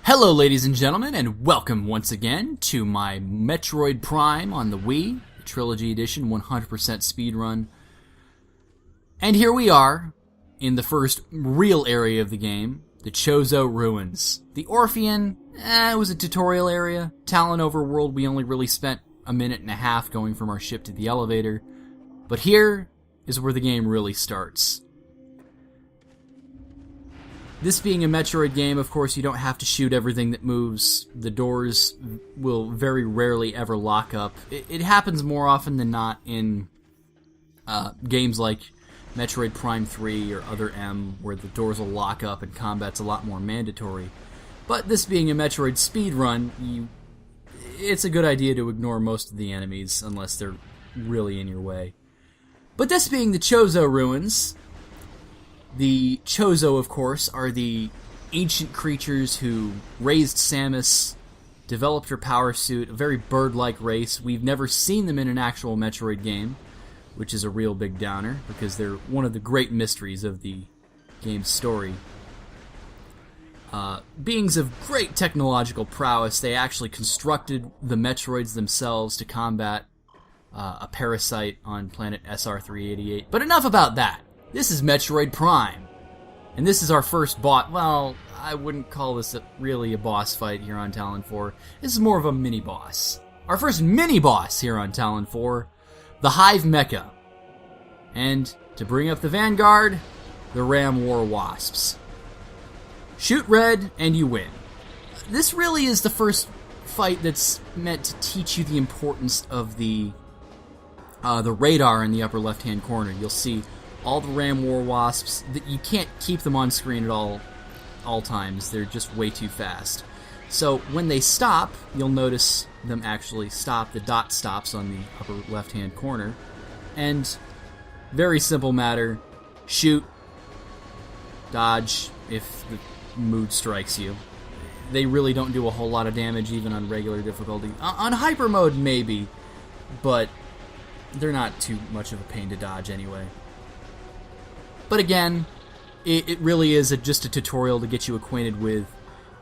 Hello ladies and gentlemen, and welcome once again to my Metroid Prime on the Wii, the Trilogy Edition 100% speedrun. And here we are, in the first real area of the game, the Chozo Ruins. The Orphean, it was a tutorial area. Talon Overworld, we only really spent a minute and a half going from our ship to the elevator. But here is where the game really starts. This being a Metroid game, of course, you don't have to shoot everything that moves. The doors will very rarely ever lock up. It happens more often than not in games like Metroid Prime 3 or Other M, where the doors will lock up and combat's a lot more mandatory. But this being a Metroid speedrun, it's a good idea to ignore most of the enemies, unless they're really in your way. But this being the Chozo Ruins, the Chozo, of course, are the ancient creatures who raised Samus, developed her power suit, a very bird-like race. We've never seen them in an actual Metroid game, which is a real big downer, because they're one of the great mysteries of the game's story. Beings of great technological prowess, they actually constructed the Metroids themselves to combat a parasite on planet SR-388. But enough about that. This is Metroid Prime, and this is our first boss. Well, I wouldn't call this really a boss fight here on Talon 4. This is more of a mini-boss. Our first mini-boss here on Talon 4, the Hive Mecha. And, to bring up the Vanguard, the Ram War Wasps. Shoot red, and you win. This really is the first fight that's meant to teach you the importance of the radar in the upper left-hand corner. You'll see all the Ram War Wasps, that you can't keep them on screen at all times. They're just way too fast. So when they stop, you'll notice them actually stop. The dot stops on the upper left-hand corner. And very simple matter, shoot, dodge if the mood strikes you. They really don't do a whole lot of damage even on regular difficulty. On hyper mode maybe, but they're not too much of a pain to dodge anyway. But again, it really is just a tutorial to get you acquainted with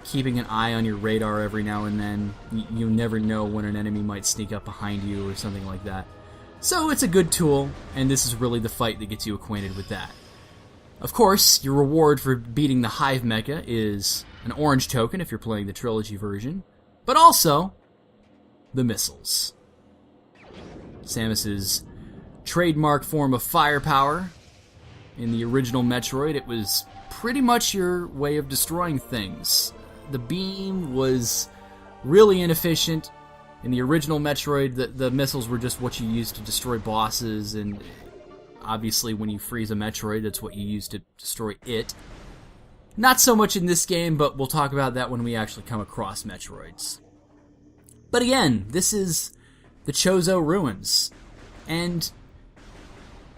keeping an eye on your radar every now and then. You never know when an enemy might sneak up behind you or something like that. So it's a good tool, and this is really the fight that gets you acquainted with that. Of course, your reward for beating the Hive Mecha is an orange token if you're playing the Trilogy version, but also the missiles. Samus's trademark form of firepower. In the original Metroid, it was pretty much your way of destroying things. The beam was really inefficient. In the original Metroid, the missiles were just what you used to destroy bosses, and obviously when you freeze a Metroid, that's what you use to destroy it. Not so much in this game, but we'll talk about that when we actually come across Metroids. But again, this is the Chozo Ruins, and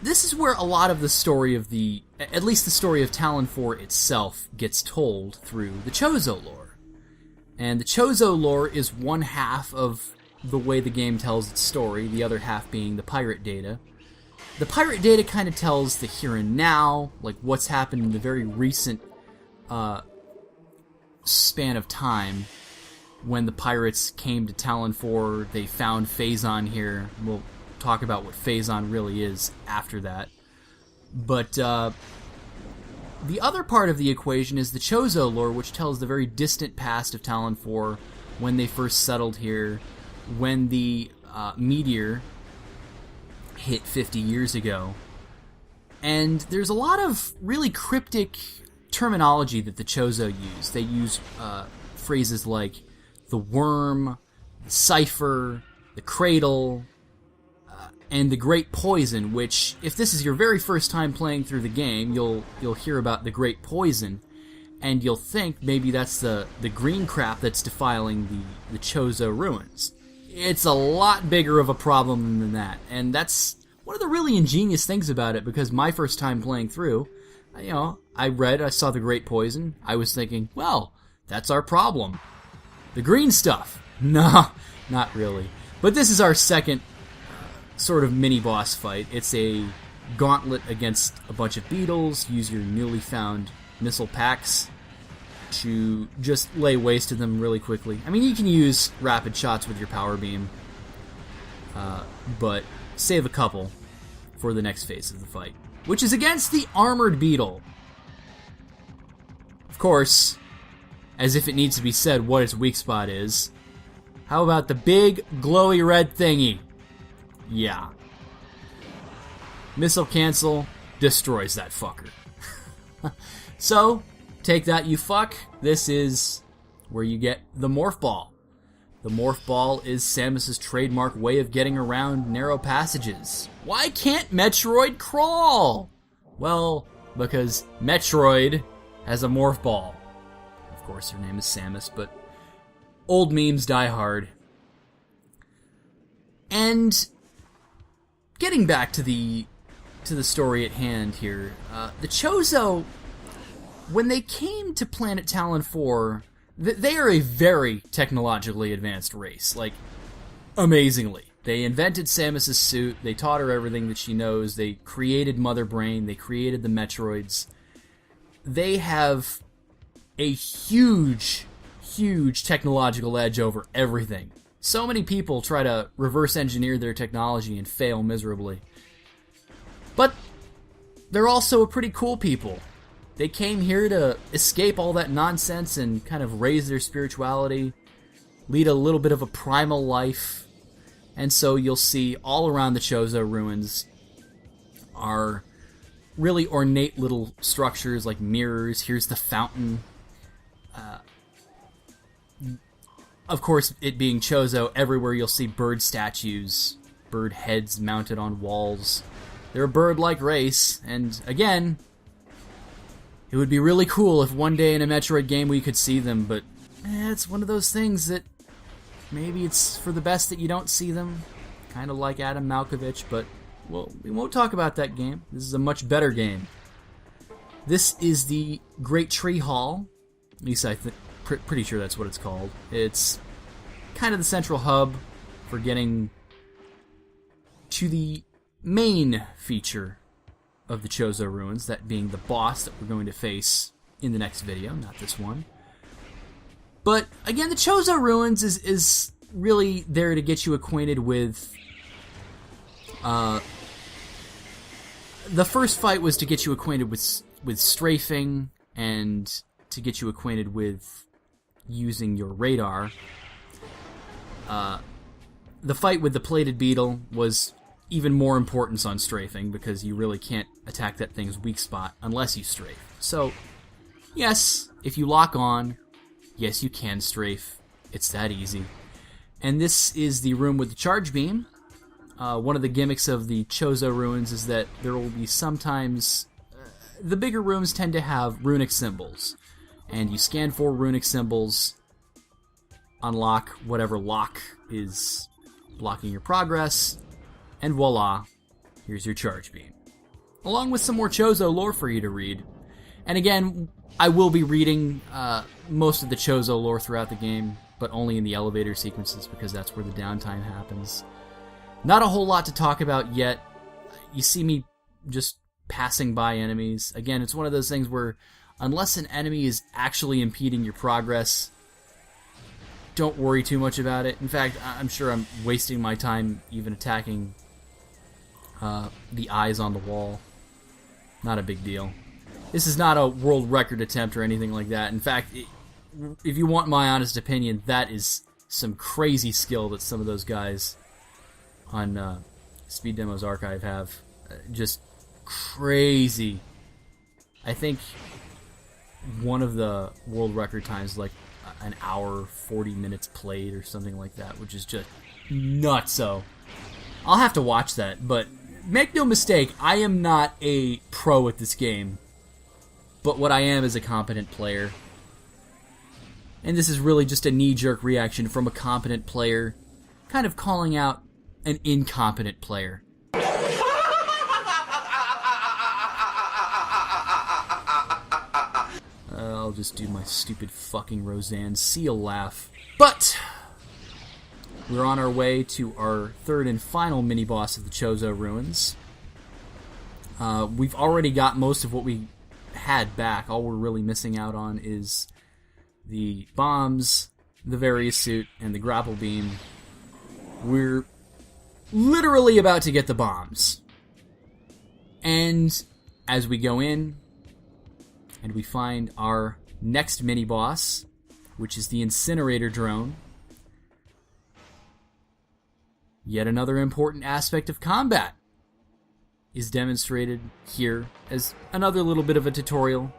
this is where a lot of the story of at least the story of Talon 4 itself, gets told through the Chozo Lore. And the Chozo Lore is one half of the way the game tells its story, the other half being the pirate data. The pirate data kind of tells the here and now, like what's happened in the very recent span of time. When the pirates came to Talon 4, they found Phazon here. We'll talk about what Phazon really is after that. But the other part of the equation is the Chozo Lore, which tells the very distant past of Talon 4, when they first settled here, when the meteor hit 50 years ago. And there's a lot of really cryptic terminology that the Chozo use. They use phrases like the worm, the cipher, the cradle, and the Great Poison, which, if this is your very first time playing through the game, you'll hear about the Great Poison, and you'll think maybe that's the green crap that's defiling the Chozo Ruins. It's a lot bigger of a problem than that, and that's one of the really ingenious things about it, because my first time playing through, I saw the Great Poison, I was thinking, well, that's our problem. The green stuff. No, not really. But this is our second sort of mini-boss fight. It's a gauntlet against a bunch of beetles. Use your newly found missile packs to just lay waste to them really quickly. I mean, you can use rapid shots with your power beam, but save a couple for the next phase of the fight, which is against the armored beetle. Of course, as if it needs to be said what its weak spot is, how about the big glowy red thingy? Yeah. Missile cancel destroys that fucker. So, take that, you fuck. This is where you get the Morph Ball. The Morph Ball is Samus's trademark way of getting around narrow passages. Why can't Metroid crawl? Well, because Metroid has a Morph Ball. Of course, her name is Samus, but old memes die hard. And getting back to the story at hand here, the Chozo, when they came to Planet Talon 4, they are a very technologically advanced race, like, amazingly. They invented Samus's suit, they taught her everything that she knows, they created Mother Brain, they created the Metroids. They have a huge, huge technological edge over everything. So many people try to reverse engineer their technology and fail miserably. But they're also a pretty cool people. They came here to escape all that nonsense and kind of raise their spirituality, lead a little bit of a primal life. And so you'll see all around the Chozo ruins are really ornate little structures like mirrors. Here's the fountain. Of course, it being Chozo, everywhere you'll see bird statues, bird heads mounted on walls. They're a bird-like race, and again, it would be really cool if one day in a Metroid game we could see them, but it's one of those things that maybe it's for the best that you don't see them. Kind of like Adam Malkovich, but well, we won't talk about that game. This is a much better game. This is the Great Tree Hall. At least I think, pretty sure that's what it's called. It's kind of the central hub for getting to the main feature of the Chozo ruins, that being the boss that we're going to face in the next video, not this one. But again, the Chozo ruins is really there to get you acquainted with. The first fight was to get you acquainted with strafing and to get you acquainted with using your radar. The fight with the plated beetle was even more importance on strafing, because you really can't attack that thing's weak spot unless you strafe. So, yes, if you lock on, yes, you can strafe. It's that easy. And this is the room with the charge beam. One of the gimmicks of the Chozo ruins is that there will be sometimes... the bigger rooms tend to have runic symbols. And you scan for runic symbols, unlock whatever lock is blocking your progress, and voila, here's your charge beam. Along with some more Chozo lore for you to read. And again, I will be reading most of the Chozo lore throughout the game, but only in the elevator sequences, because that's where the downtime happens. Not a whole lot to talk about yet. You see me just passing by enemies. Again, it's one of those things where unless an enemy is actually impeding your progress, don't worry too much about it. In fact, I'm sure I'm wasting my time even attacking the eyes on the wall. Not a big deal. This is not a world record attempt or anything like that. In fact, if you want my honest opinion, that is some crazy skill that some of those guys on Speed Demos Archive have. Just crazy. I think one of the world record times is like an hour, 40 minutes played or something like that, which is just nutso. I'll have to watch that, but make no mistake, I am not a pro at this game. But what I am is a competent player. And this is really just a knee-jerk reaction from a competent player, kind of calling out an incompetent player. I'll just do my stupid fucking Roseanne seal laugh. But we're on our way to our third and final mini-boss of the Chozo ruins. We've already got most of what we had back. All we're really missing out on is the bombs, the various suit, and the grapple beam. We're literally about to get the bombs. And as we go in, and we find our next mini-boss, which is the incinerator drone, yet another important aspect of combat is demonstrated here as another little bit of a tutorial.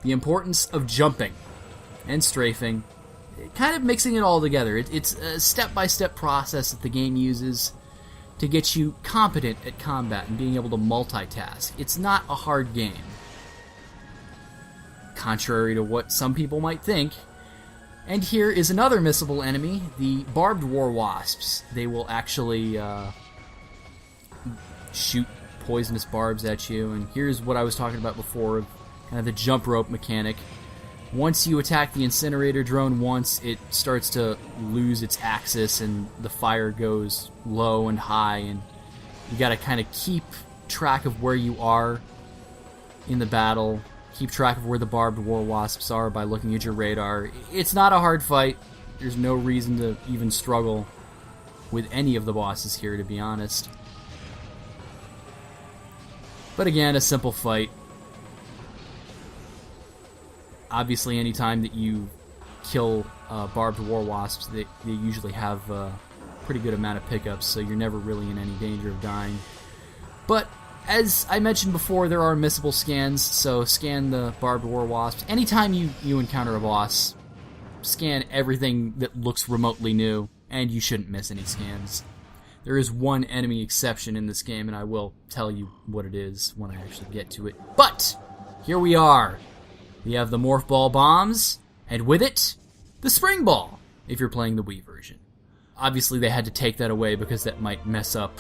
The importance of jumping and strafing, kind of mixing it all together. It's a step-by-step process that the game uses to get you competent at combat and being able to multitask. It's not a hard game. Contrary to what some people might think. And here is another missable enemy, the barbed war wasps. They will actually shoot poisonous barbs at you, and here's what I was talking about before, kind of the jump rope mechanic. Once you attack the incinerator drone once, it starts to lose its axis and the fire goes low and high, and you gotta kind of keep track of where you are in the battle, keep track of where the barbed war wasps are by looking at your radar. It's not a hard fight. There's no reason to even struggle with any of the bosses here, to be honest. But again, a simple fight. Obviously, anytime that you kill barbed war wasps, they usually have a pretty good amount of pickups, so you're never really in any danger of dying. But as I mentioned before, there are missable scans, so scan the barbed war wasps. Anytime you encounter a boss, scan everything that looks remotely new, and you shouldn't miss any scans. There is one enemy exception in this game, and I will tell you what it is when I actually get to it. But here we are. We have the Morph Ball bombs, and with it, the Spring Ball, if you're playing the Wii version. Obviously, they had to take that away because that might mess up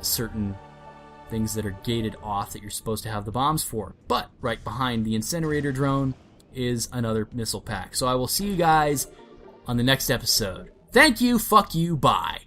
certain things that are gated off that you're supposed to have the bombs for. But right behind the incinerator drone is another missile pack. So I will see you guys on the next episode. Thank you, fuck you, bye.